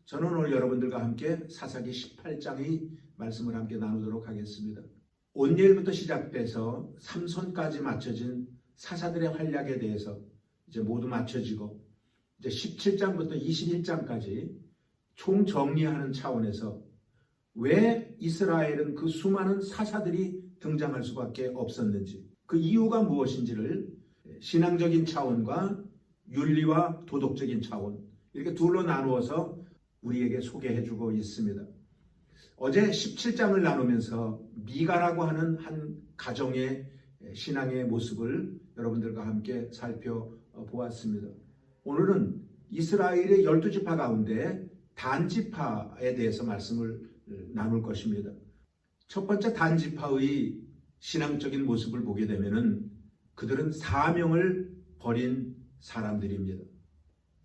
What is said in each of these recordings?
저는 오늘 여러분들과 함께 사사기 18장의 말씀을 함께 나누도록 하겠습니다. 온니엘부터 시작돼서 삼손까지 맞춰진 사사들의 활약에 대해서 이제 모두 맞춰지고 이제 17장부터 21장까지 총정리하는 차원에서 왜 이스라엘은 그 수많은 사사들이 등장할 수밖에 없었는지, 그 이유가 무엇인지를 신앙적인 차원과 윤리와 도덕적인 차원, 이렇게 둘로 나누어서 우리에게 소개해주고 있습니다. 어제 17장을 나누면서 미가라고 하는 한 가정의 신앙의 모습을 여러분들과 함께 살펴보았습니다. 오늘은 이스라엘의 12지파 가운데 단지파에 대해서 말씀을 나눌 것입니다. 첫 번째 단지파의 신앙적인 모습을 보게 되면 그들은 사명을 버린 사람들입니다.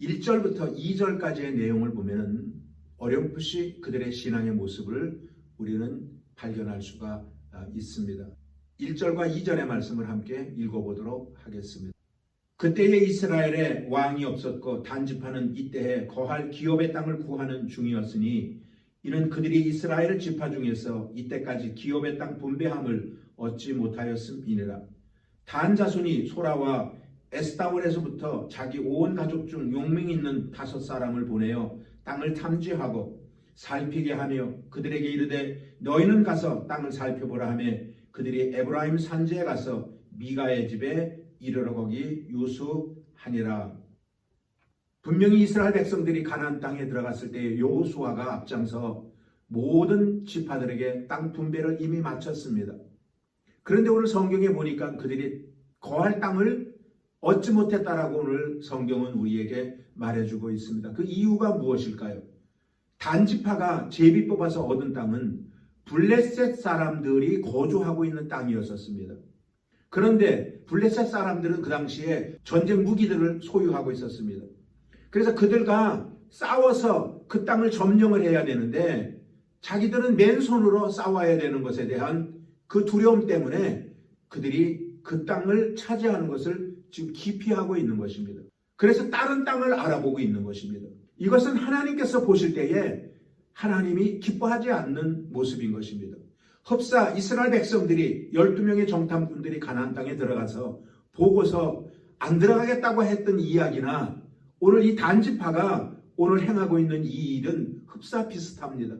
1절부터 2절까지의 내용을 보면 어렴풋이 그들의 신앙의 모습을 우리는 발견할 수가 있습니다. 1절과 2절의 말씀을 함께 읽어보도록 하겠습니다. 그때에 이스라엘에 왕이 없었고 단지파는 이때에 거할 기업의 땅을 구하는 중이었으니 이는 그들이 이스라엘 지파 중에서 이때까지 기업의 땅 분배함을 얻지 못하였음이니라. 단 자손이 소라와 에스타올에서부터 자기 온 가족 중 용명 있는 5사람을 보내어 땅을 탐지하고 살피게 하며 그들에게 이르되 너희는 가서 땅을 살펴보라 하며 그들이 에브라임 산지에 가서 미가의 집에 이르러 거기 유수하니라. 분명히 이스라엘 백성들이 가나안 땅에 들어갔을 때 여호수아가 앞장서 모든 지파들에게 땅 분배를 이미 마쳤습니다. 그런데 오늘 성경에 보니까 그들이 거할 땅을 얻지 못했다라고 오늘 성경은 우리에게 말해주고 있습니다. 그 이유가 무엇일까요? 단지파가 제비 뽑아서 얻은 땅은 블레셋 사람들이 거주하고 있는 땅이었습니다. 그런데 블레셋 사람들은 그 당시에 전쟁 무기들을 소유하고 있었습니다. 그래서 그들과 싸워서 그 땅을 점령을 해야 되는데 자기들은 맨손으로 싸워야 되는 것에 대한 그 두려움 때문에 그들이 그 땅을 차지하는 것을 지금 기피하고 있는 것입니다. 그래서 다른 땅을 알아보고 있는 것입니다. 이것은 하나님께서 보실 때에 하나님이 기뻐하지 않는 모습인 것입니다. 흡사 이스라엘 백성들이 12명의 정탐꾼들이 가나안 땅에 들어가서 보고서 안 들어가겠다고 했던 이야기나 오늘 이 단지파가 오늘 행하고 있는 이 일은 흡사 비슷합니다.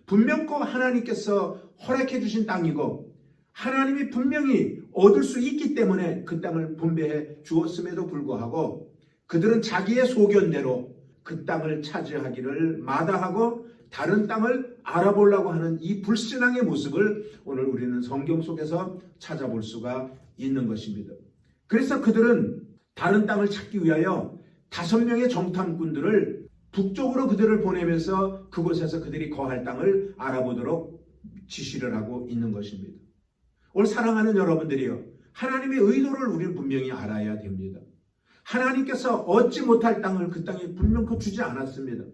분명코 하나님께서 허락해 주신 땅이고 하나님이 분명히 얻을 수 있기 때문에 그 땅을 분배해 주었음에도 불구하고 그들은 자기의 소견대로 그 땅을 차지하기를 마다하고 다른 땅을 알아보려고 하는 이 불신앙의 모습을 오늘 우리는 성경 속에서 찾아볼 수가 있는 것입니다. 그래서 그들은 다른 땅을 찾기 위하여 5명의 정탐꾼들을 북쪽으로 그들을 보내면서 그곳에서 그들이 거할 땅을 알아보도록 지시를 하고 있는 것입니다. 오늘 사랑하는 여러분들이요, 하나님의 의도를 우리는 분명히 알아야 됩니다. 하나님께서 얻지 못할 땅을 그 땅에 분명히 주지 않았습니다.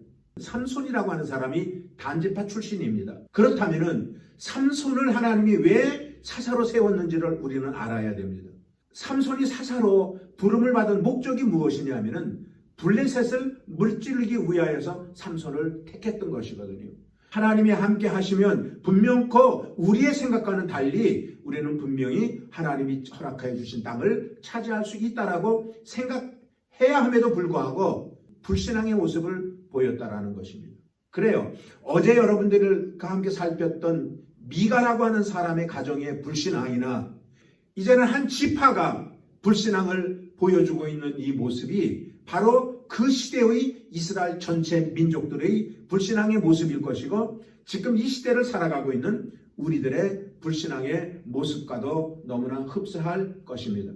삼손이라고 하는 사람이 단지파 출신입니다. 그렇다면 삼손을 하나님이 왜 사사로 세웠는지를 우리는 알아야 됩니다. 삼손이 사사로 부름을 받은 목적이 무엇이냐면 블레셋을 물찌르기 위하여서 삼손을 택했던 것이거든요. 하나님이 함께 하시면 분명코 우리의 생각과는 달리 우리는 분명히 하나님이 허락해 주신 땅을 차지할 수 있다라고 생각해야 함에도 불구하고 불신앙의 모습을 보였다라는 것입니다. 그래요. 어제 여러분들과 함께 살폈던 미가라고 하는 사람의 가정의 불신앙이나 이제는 한 지파가 불신앙을 보여주고 있는 이 모습이 바로 그 시대의 이스라엘 전체 민족들의 불신앙의 모습일 것이고 지금 이 시대를 살아가고 있는 우리들의 불신앙의 모습과도 너무나 흡사할 것입니다.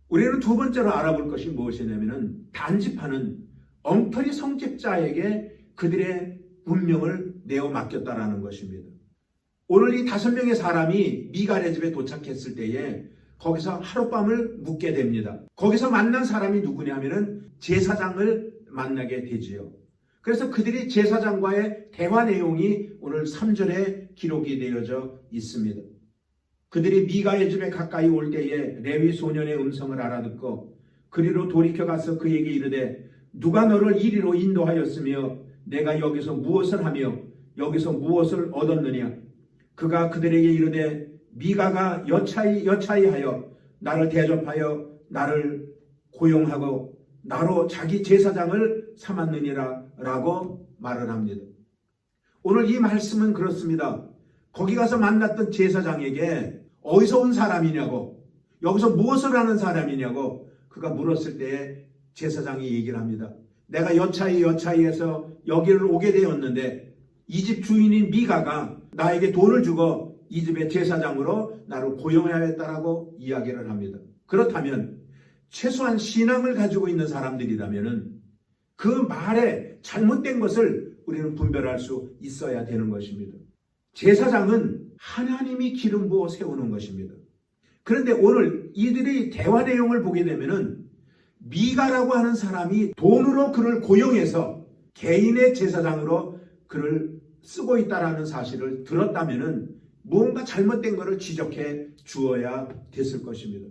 우리는 두 번째로 알아볼 것이 무엇이냐면 단지파는 엉터리 성직자에게 그들의 운명을 내어 맡겼다라는 것입니다. 오늘 이 5명의 사람이 미갈의 집에 도착했을 때에 거기서 하룻밤을 묵게 됩니다. 거기서 만난 사람이 누구냐면은 제사장을 만나게 되지요. 그래서 그들이 제사장과의 대화 내용이 오늘 3절에 기록이 되어져 있습니다. 그들이 미가의 집에 가까이 올 때에 레위 소년의 음성을 알아듣고 그리로 돌이켜 가서 그에게 이르되 누가 너를 이리로 인도하였으며 내가 여기서 무엇을 하며 여기서 무엇을 얻었느냐. 그가 그들에게 이르되 미가가 여차히 하여 나를 대접하여 나를 고용하고 나로 자기 제사장을 삼았느니라 라고 말을 합니다. 오늘 이 말씀은 그렇습니다. 거기 가서 만났던 제사장에게 어디서 온 사람이냐고, 여기서 무엇을 하는 사람이냐고 그가 물었을 때에 제사장이 얘기를 합니다. 내가 여차히 해서 여기를 오게 되었는데 이 집 주인인 미가가 나에게 돈을 주고 이 집의 제사장으로 나를 고용하였다라고 이야기를 합니다. 그렇다면 최소한 신앙을 가지고 있는 사람들이라면 그 말에 잘못된 것을 우리는 분별할 수 있어야 되는 것입니다. 제사장은 하나님이 기름 부어 세우는 것입니다. 그런데 오늘 이들의 대화 내용을 보게 되면은 미가라고 하는 사람이 돈으로 그를 고용해서 개인의 제사장으로 그를 쓰고 있다라는 사실을 들었다면은 뭔가 잘못된 것을 지적해 주어야 됐을 것입니다.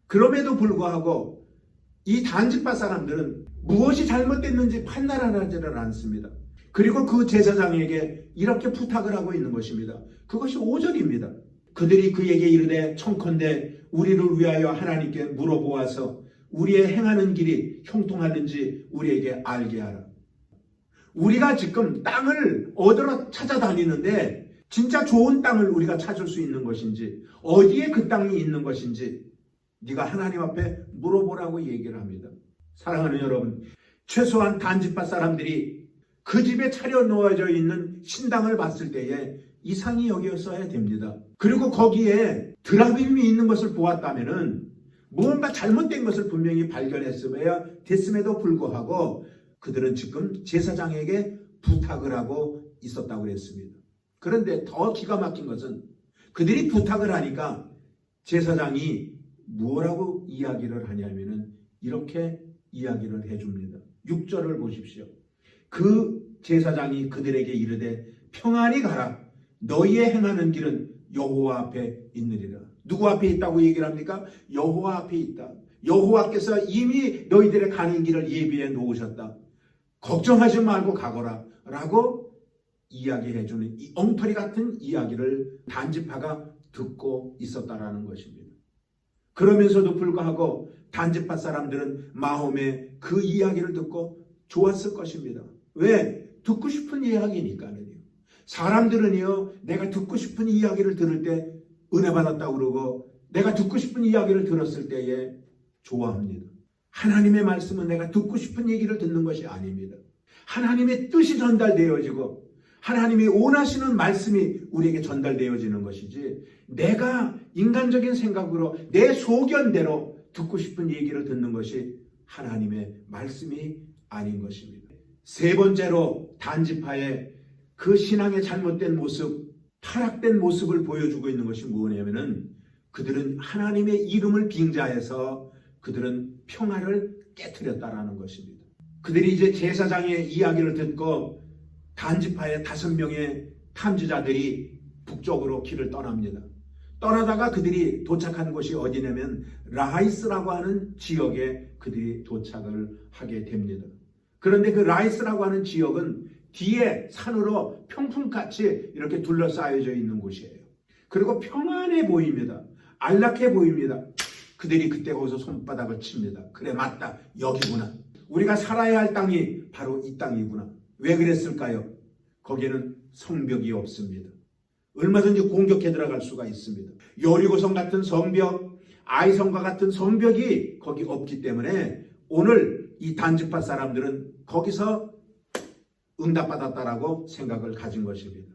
그럼에도 불구하고 이 단지파 사람들은 무엇이 잘못됐는지 판단을 하지를 않습니다. 그리고 그 제사장에게 이렇게 부탁을 하고 있는 것입니다. 그것이 5절입니다. 그들이 그에게 이르되 청컨대 우리를 위하여 하나님께 물어보아서 우리의 행하는 길이 형통하는지 우리에게 알게 하라. 우리가 지금 땅을 얻으러 찾아다니는데 진짜 좋은 땅을 우리가 찾을 수 있는 것인지, 어디에 그 땅이 있는 것인지 네가 하나님 앞에 물어보라고 얘기를 합니다. 사랑하는 여러분, 최소한 단지파 사람들이 그 집에 차려 놓아져 있는 신당을 봤을 때에 이상히 여겼어야 됩니다. 그리고 거기에 드라빔이 있는 것을 보았다면은 무언가 잘못된 것을 분명히 발견했어야 됐음에도 불구하고 그들은 지금 제사장에게 부탁을 하고 있었다고 그랬습니다. 그런데 더 기가 막힌 것은 그들이 부탁을 하니까 제사장이 뭐라고 이야기를 하냐면은 이렇게 이야기를 해줍니다. 6절을 보십시오. 그 제사장이 그들에게 이르되 평안히 가라. 너희의 행하는 길은 여호와 앞에 있느니라. 누구 앞에 있다고 얘기를 합니까? 여호와 앞에 있다. 여호와께서 이미 너희들의 가는 길을 예비해 놓으셨다. 걱정하지 말고 가거라 라고 이야기해주는 이 엉터리 같은 이야기를 단지파가 듣고 있었다라는 것입니다. 그러면서도 불구하고 단지파 사람들은 마음에 그 이야기를 듣고 좋았을 것입니다. 왜? 듣고 싶은 이야기니까요. 사람들은요, 내가 듣고 싶은 이야기를 들을 때 은혜 받았다고 그러고 내가 듣고 싶은 이야기를 들었을 때에 좋아합니다. 하나님의 말씀은 내가 듣고 싶은 얘기를 듣는 것이 아닙니다. 하나님의 뜻이 전달되어지고 하나님이 원하시는 말씀이 우리에게 전달되어지는 것이지, 내가 인간적인 생각으로 내 소견대로 듣고 싶은 얘기를 듣는 것이 하나님의 말씀이 아닌 것입니다. 세 번째로 단지파의 그 신앙의 잘못된 모습, 타락된 모습을 보여주고 있는 것이 무엇이냐면은 그들은 하나님의 이름을 빙자해서 그들은 평화를 깨트렸다라는 것입니다. 그들이 이제 제사장의 이야기를 듣고 단지파의 5명의 탐지자들이 북쪽으로 길을 떠납니다. 떠나다가 그들이 도착한 곳이 어디냐면 라이스라고 하는 지역에 그들이 도착을 하게 됩니다. 그런데 그 라이스라고 하는 지역은 뒤에 산으로 평풍같이 이렇게 둘러싸여져 있는 곳이에요. 그리고 평안해 보입니다. 안락해 보입니다. 그들이 그때 거기서 손바닥을 칩니다. 그래, 맞다. 여기구나. 우리가 살아야 할 땅이 바로 이 땅이구나. 왜 그랬을까요? 거기에는 성벽이 없습니다. 얼마든지 공격해 들어갈 수가 있습니다. 여리고성 같은 성벽, 아이성과 같은 성벽이 거기 없기 때문에 오늘 이 단지파 사람들은 거기서 응답받았다라고 생각을 가진 것입니다.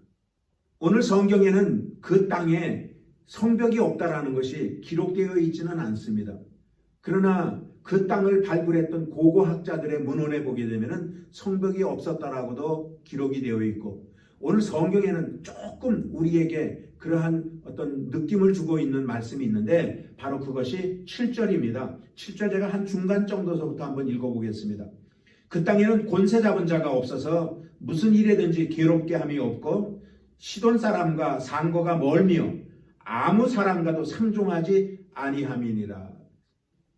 오늘 성경에는 그 땅에 성벽이 없다라는 것이 기록되어 있지는 않습니다. 그러나 그 땅을 발굴했던 고고학자들의 문헌에 보게 되면 성벽이 없었다라고도 기록이 되어 있고, 오늘 성경에는 조금 우리에게 그러한 어떤 느낌을 주고 있는 말씀이 있는데 바로 그것이 7절입니다. 7절 제가 한 중간 정도서부터 한번 읽어보겠습니다. 그 땅에는 권세 잡은 자가 없어서 무슨 일에든지 괴롭게 함이 없고 시돈 사람과 상거가 멀며 아무 사람과도 상종하지 아니함이니라.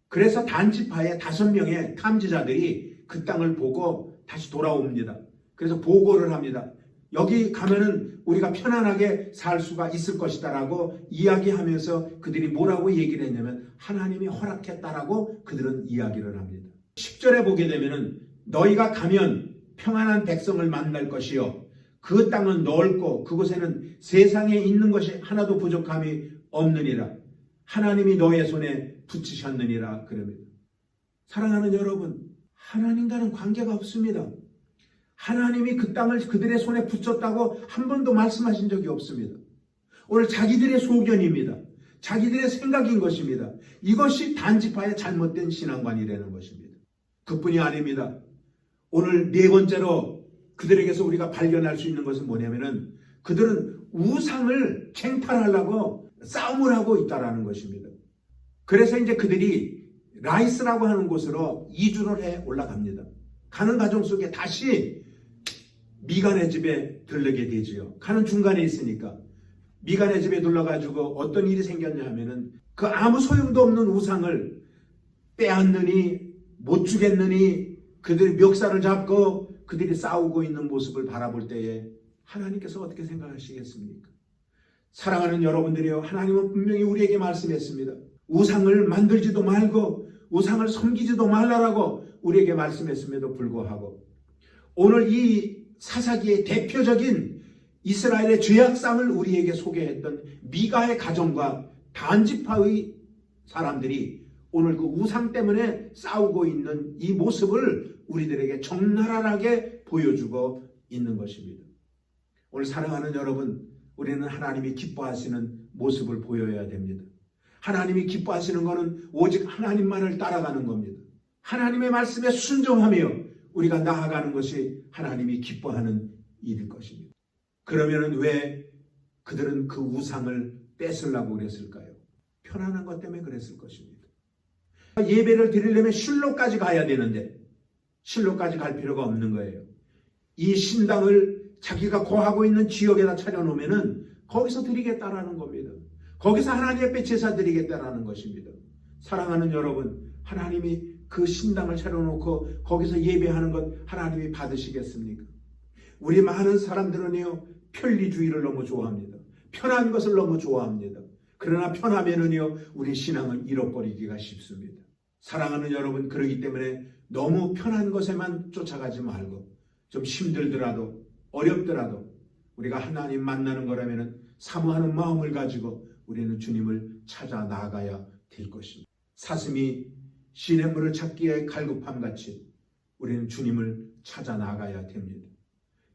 그래서 단지파의 5명의 탐지자들이 그 땅을 보고 다시 돌아옵니다. 그래서 보고를 합니다. 여기 가면은 우리가 편안하게 살 수가 있을 것이다라고 이야기하면서 그들이 뭐라고 얘기를 했냐면 하나님이 허락했다라고 그들은 이야기를 합니다. 10절에 보게 되면은 너희가 가면 평안한 백성을 만날 것이요 그 땅은 넓고 그곳에는 세상에 있는 것이 하나도 부족함이 없느니라. 하나님이 너의 손에 붙이셨느니라 그럽니다. 사랑하는 여러분, 하나님과는 관계가 없습니다. 하나님이 그 땅을 그들의 손에 붙였다고 한 번도 말씀하신 적이 없습니다. 오늘 자기들의 소견입니다. 자기들의 생각인 것입니다. 이것이 단지파의 잘못된 신앙관이라는 것입니다. 그뿐이 아닙니다. 오늘 네 번째로 그들에게서 우리가 발견할 수 있는 것은 뭐냐면은 그들은 우상을 쟁탈하려고 싸움을 하고 있다라는 것입니다. 그래서 이제 그들이 라이스라고 하는 곳으로 이주를 해 올라갑니다. 가는 과정 속에 다시 미간의 집에 들르게 되지요. 가는 중간에 있으니까 미간의 집에 들러가지고 어떤 일이 생겼냐 하면은 그 아무 소용도 없는 우상을 빼앗느니 못 주겠느니 그들이 멱살을 잡고 그들이 싸우고 있는 모습을 바라볼 때에 하나님께서 어떻게 생각하시겠습니까? 사랑하는 여러분들이요, 하나님은 분명히 우리에게 말씀했습니다. 우상을 만들지도 말고 우상을 섬기지도 말라라고 우리에게 말씀했음에도 불구하고 오늘 이 사사기의 대표적인 이스라엘의 죄악상을 우리에게 소개했던 미가의 가정과 단지파의 사람들이 오늘 그 우상 때문에 싸우고 있는 이 모습을 우리들에게 적나라하게 보여주고 있는 것입니다. 오늘 사랑하는 여러분, 우리는 하나님이 기뻐하시는 모습을 보여야 됩니다. 하나님이 기뻐하시는 것은 오직 하나님만을 따라가는 겁니다. 하나님의 말씀에 순종하며 우리가 나아가는 것이 하나님이 기뻐하는 일일 것입니다. 그러면 왜 그들은 그 우상을 뺏으려고 그랬을까요? 편안한 것 때문에 그랬을 것입니다. 예배를 드리려면 실로까지 가야 되는데 실로까지 갈 필요가 없는 거예요. 이 신당을 자기가 거하고 있는 지역에다 차려놓으면 거기서 드리겠다라는 겁니다. 거기서 하나님 앞에 제사 드리겠다라는 것입니다. 사랑하는 여러분, 하나님이 그 신당을 차려놓고 거기서 예배하는 것 하나님이 받으시겠습니까? 우리 많은 사람들은요, 편리주의를 너무 좋아합니다. 편한 것을 너무 좋아합니다. 그러나 편하면은요, 우리 신앙을 잃어버리기가 쉽습니다. 사랑하는 여러분, 그러기 때문에 너무 편한 것에만 쫓아가지 말고 좀 힘들더라도 어렵더라도 우리가 하나님 만나는 거라면은 사모하는 마음을 가지고 우리는 주님을 찾아 나아가야 될 것입니다. 사슴이 시냇물을 찾기에 갈급함같이 우리는 주님을 찾아 나아가야 됩니다.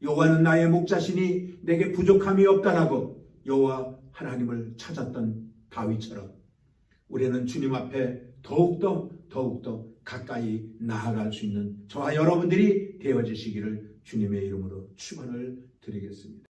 여호와는 나의 목자시니 내게 부족함이 없다라고 여호와 하나님을 찾았던 다윗처럼 우리는 주님 앞에 더욱더 가까이 나아갈 수 있는 저와 여러분들이 되어지시기를 주님의 이름으로 축원을 드리겠습니다.